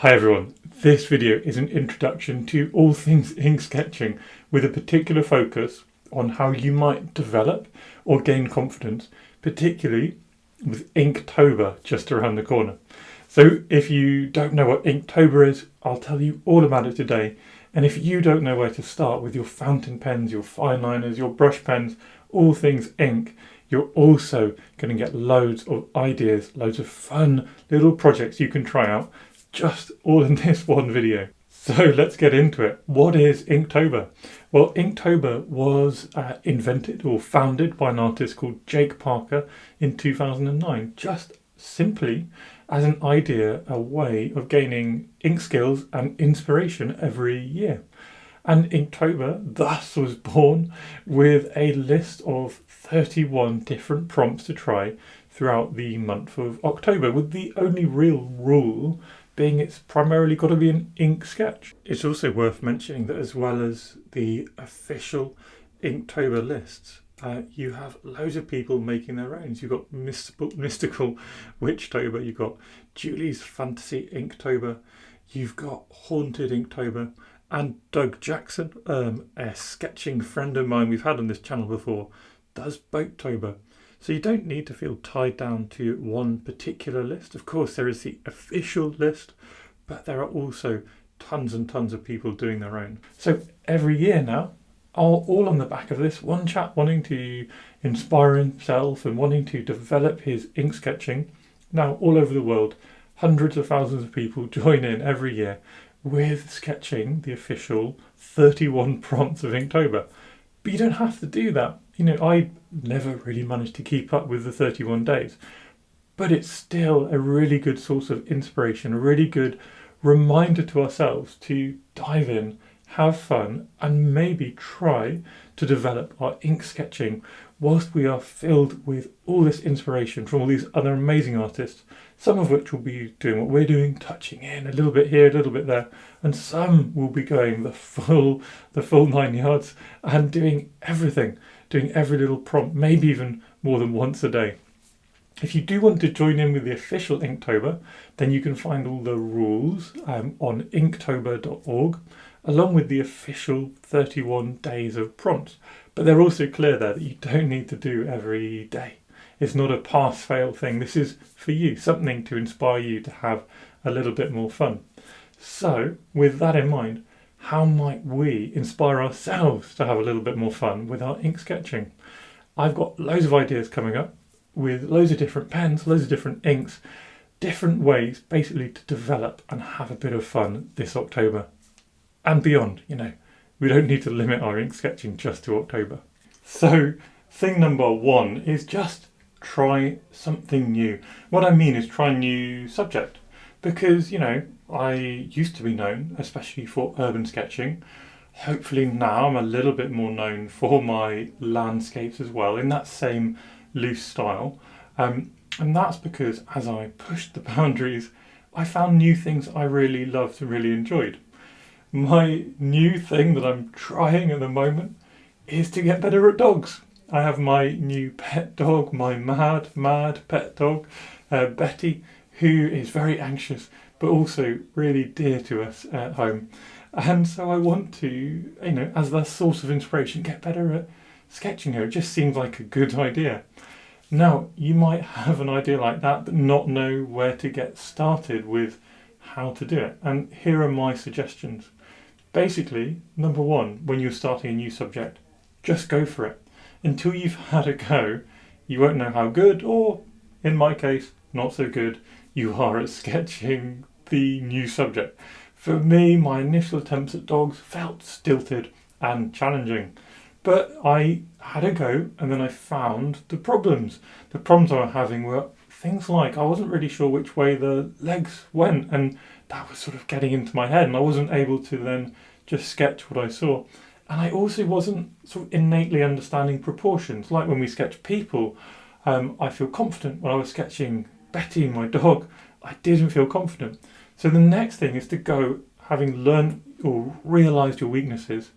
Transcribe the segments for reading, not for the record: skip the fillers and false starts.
Hi everyone, this video is an introduction to all things ink sketching with a particular focus on how you might develop or gain confidence, particularly with Inktober just around the corner. So if you don't know what Inktober is, I'll tell you all about it today. And if you don't know where to start with your fountain pens, your fine liners, your brush pens, all things ink, you're also going to get loads of ideas, loads of fun little projects you can try out, just all in this one video. So let's get into it. What is Inktober? Well, Inktober was invented or founded by an artist called Jake Parker in 2009, just simply as an idea, a way of gaining ink skills and inspiration every year. And Inktober thus was born with a list of 31 different prompts to try throughout the month of October, with the only real rule being it's primarily got to be an ink sketch. It's also worth mentioning that as well as the official Inktober lists, you have loads of people making their own. You've got mystical Witchtober, you've got Julie's Fantasy Inktober, you've got Haunted Inktober, and Doug Jackson, a sketching friend of mine we've had on this channel before, does Boattober. So you don't need to feel tied down to one particular list. Of course, there is the official list, but there are also tons and tons of people doing their own. So every year now, all on the back of this, one chap wanting to inspire himself and wanting to develop his ink sketching. Now, all over the world, hundreds of thousands of people join in every year with sketching the official 31 prompts of Inktober. But you don't have to do that. You know, I never really managed to keep up with the 31 days, but it's still a really good source of inspiration, a really good reminder to ourselves to dive in, have fun, and maybe try to develop our ink sketching whilst we are filled with all this inspiration from all these other amazing artists, some of which will be doing what we're doing, touching in a little bit here, a little bit there, and some will be going the full 9 yards and doing everything, doing every little prompt, maybe even more than once a day. If you do want to join in with the official Inktober, then you can find all the rules on inktober.org, along with the official 31 days of prompts. But they're also clear there that you don't need to do every day. It's not a pass-fail thing. This is for you, something to inspire you to have a little bit more fun. So, with that in mind, how might we inspire ourselves to have a little bit more fun with our ink sketching? I've got loads of ideas coming up with loads of different pens, loads of different inks, different ways basically to develop and have a bit of fun this October and beyond. You know, we don't need to limit our ink sketching just to October. So thing number one is just try something new. What I mean is try a new subject, because, you know, I used to be known especially for urban sketching. Hopefully now I'm a little bit more known for my landscapes as well, in that same loose style. And that's because as I pushed the boundaries, I found new things I really loved and really enjoyed. My new thing that I'm trying at the moment is to get better at dogs. I have my new pet dog, my mad pet dog, Betty, who is very anxious but also really dear to us at home. And so I want to, you know, as the source of inspiration, get better at sketching her. It just seems like a good idea. Now, you might have an idea like that but not know where to get started with how to do it. And here are my suggestions. Basically, number one, when you're starting a new subject, just go for it. Until you've had a go, you won't know how good, or in my case, not so good, you are at sketching the new subject. For me, my initial attempts at dogs felt stilted and challenging, but I had a go and then I found the problems. The problems I was having were things like I wasn't really sure which way the legs went, and that was sort of getting into my head, and I wasn't able to then just sketch what I saw. And I also wasn't sort of innately understanding proportions. Like when we sketch people, I feel confident. When I was sketching Betty, my dog, I didn't feel confident. So the next thing is to go, having learned or realised your weaknesses,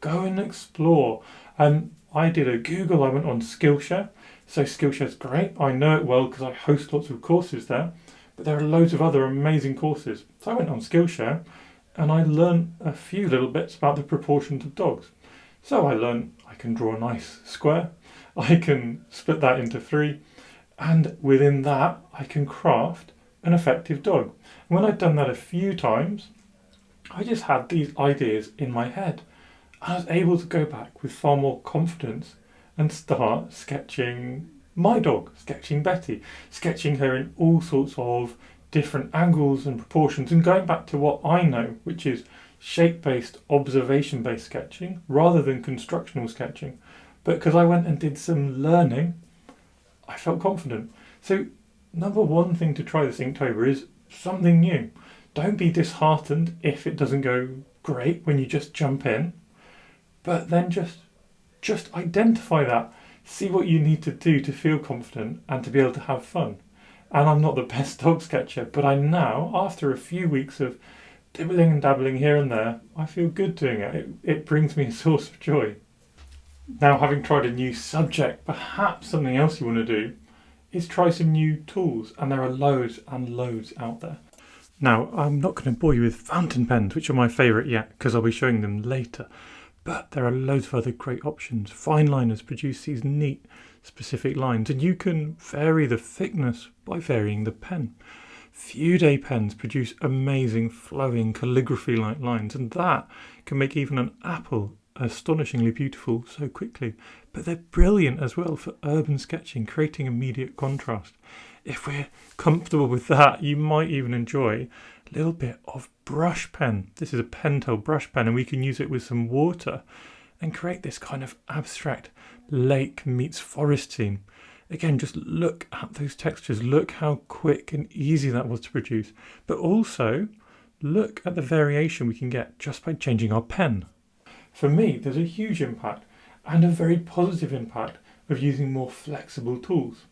go and explore. I did a Google, I went on Skillshare. So Skillshare's great. I know it well because I host lots of courses there. but there are loads of other amazing courses. So I went on Skillshare and I learned a few little bits about the proportions of dogs. So I learned I can draw a nice square, I can split that into three, and within that I can craft an effective dog. And when I'd done that a few times, I just had these ideas in my head. I was able to go back with far more confidence and start sketching my dog, sketching Betty, sketching her in all sorts of different angles and proportions, and going back to what I know, which is shape-based, observation-based sketching rather than constructional sketching. But because I went and did some learning, I felt confident. So number one thing to try this Inktober is something new. Don't be disheartened if it doesn't go great when you just jump in, but then just identify that. See what you need to do to feel confident and to be able to have fun. And I'm not the best dog sketcher, but I now, after a few weeks of dibbling and dabbling here and there, I feel good doing it. It brings me a source of joy. Now, having tried a new subject, perhaps something else you want to do is try some new tools, and there are loads and loads out there. Now, I'm not going to bore you with fountain pens, which are my favourite yet, because I'll be showing them later. But there are loads of other great options. Fine liners produce these neat, specific lines, and you can vary the thickness by varying the pen. Few day pens produce amazing, flowing, calligraphy-like lines, and that can make even an apple astonishingly beautiful so quickly. But they're brilliant as well for urban sketching, creating immediate contrast. If we're comfortable with that, you might even enjoy a little bit of brush pen. This is a Pentel brush pen, and we can use it with some water and create this kind of abstract lake meets forest scene. Again, just look at those textures. Look how quick and easy that was to produce. But also, look at the variation we can get just by changing our pen. For me, there's a huge impact and a very positive impact of using more flexible tools.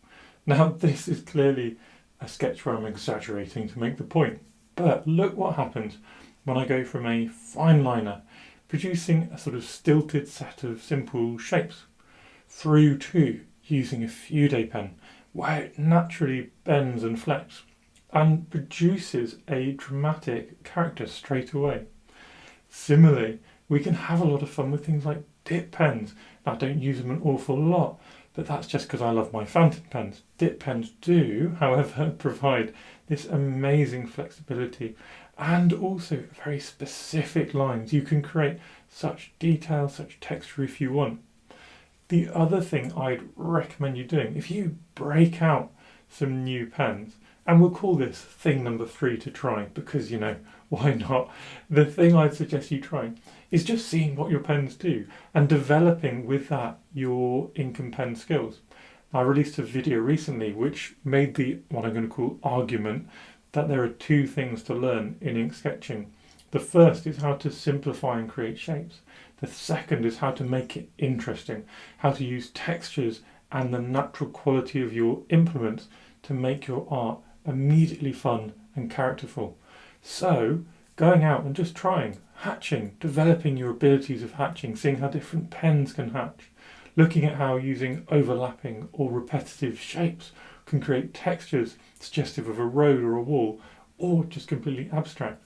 Now, this is clearly a sketch where I'm exaggerating to make the point. But look what happens when I go from a fine liner, producing a sort of stilted set of simple shapes, through to using a few day pen, where it naturally bends and flex and produces a dramatic character straight away. Similarly, we can have a lot of fun with things like dip pens. Now, I don't use them an awful lot, but that's just because I love my fountain pens. Dip pens do, however, provide this amazing flexibility and also very specific lines. You can create such detail, such texture if you want. The other thing I'd recommend you doing, if you break out some new pens, and we'll call this thing number 3 to try, because, why not? The thing I'd suggest you try is just seeing what your pens do and developing with that your ink and pen skills. I released a video recently which made what I'm going to call argument that there are 2 things to learn in ink sketching. The first is how to simplify and create shapes. The second is how to make it interesting, how to use textures and the natural quality of your implements to make your art immediately fun and characterful. So, going out and just trying, hatching, developing your abilities of hatching, seeing how different pens can hatch, looking at how using overlapping or repetitive shapes can create textures suggestive of a road or a wall, or just completely abstract,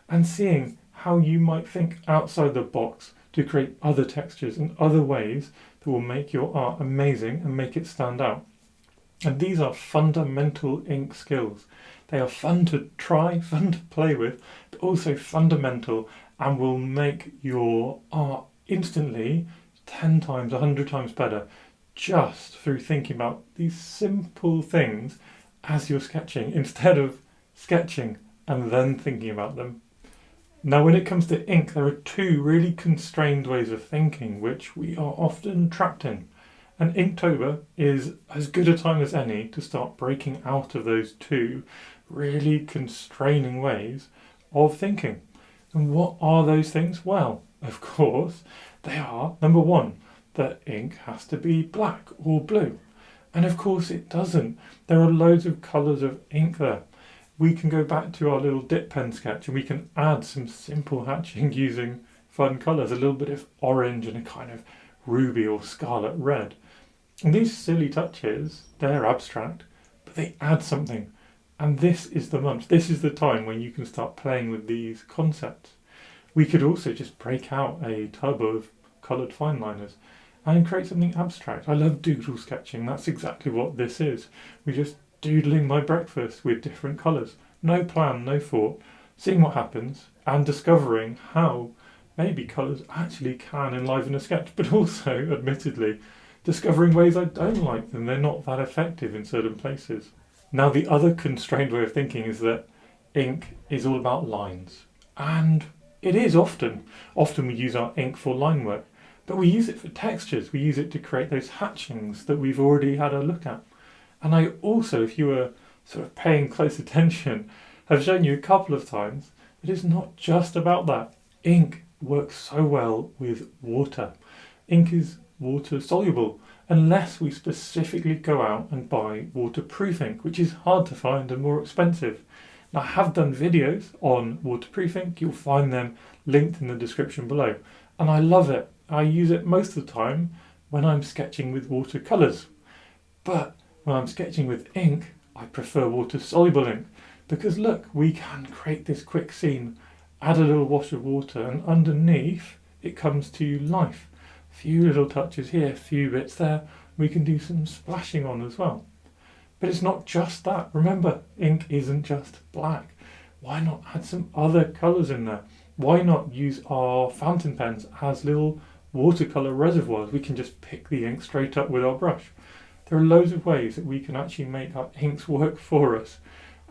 and seeing how you might think outside the box to create other textures and other ways that will make your art amazing and make it stand out. And these are fundamental ink skills. They are fun to try, fun to play with, but also fundamental and will make your art instantly 10 times, 100 times better just through thinking about these simple things as you're sketching instead of sketching and then thinking about them. Now, when it comes to ink, there are 2 really constrained ways of thinking which we are often trapped in. And Inktober is as good a time as any to start breaking out of those 2 really constraining ways of thinking. And what are those things? Well, of course, they are, number 1, that ink has to be black or blue. And of course it doesn't. There are loads of colours of ink there. We can go back to our little dip pen sketch and we can add some simple hatching using fun colours, a little bit of orange and a kind of ruby or scarlet red. And these silly touches, they're abstract, but they add something. And this is the month, this is the time when you can start playing with these concepts. We could also just break out a tub of coloured fine liners and create something abstract. I love doodle sketching, that's exactly what this is. We're just doodling my breakfast with different colours. No plan, no thought, seeing what happens and discovering how maybe colours actually can enliven a sketch, but also, admittedly, discovering ways I don't like them. They're not that effective in certain places. Now, the other constrained way of thinking is that ink is all about lines. And it is often. Often we use our ink for line work, but we use it for textures. We use it to create those hatchings that we've already had a look at. And I also, if you were sort of paying close attention, have shown you a couple of times that it's not just about that. Ink works so well with water. Ink is water soluble unless we specifically go out and buy waterproof ink, which is hard to find and more expensive. Now, I have done videos on waterproof ink. You'll find them linked in the description below. And I love it. I use it most of the time when I'm sketching with watercolours. But when I'm sketching with ink, I prefer water-soluble ink. Because look, we can create this quick scene, add a little wash of water, and underneath it comes to life. A few little touches here, a few bits there. We can do some splashing on as well. But it's not just that. Remember, ink isn't just black. Why not add some other colours in there? Why not use our fountain pens as little watercolour reservoirs? We can just pick the ink straight up with our brush. There are loads of ways that we can actually make our inks work for us.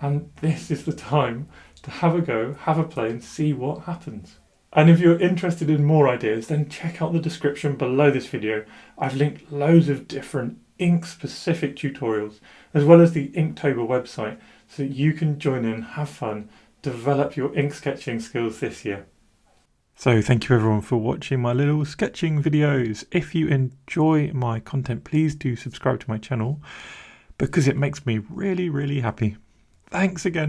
And this is the time to have a go, have a play and see what happens. And if you're interested in more ideas, then check out the description below this video. I've linked loads of different ink-specific tutorials, as well as the Inktober website, so that you can join in, have fun, develop your ink sketching skills this year. So thank you everyone for watching my little sketching videos. If you enjoy my content, please do subscribe to my channel because it makes me really, really happy. Thanks again.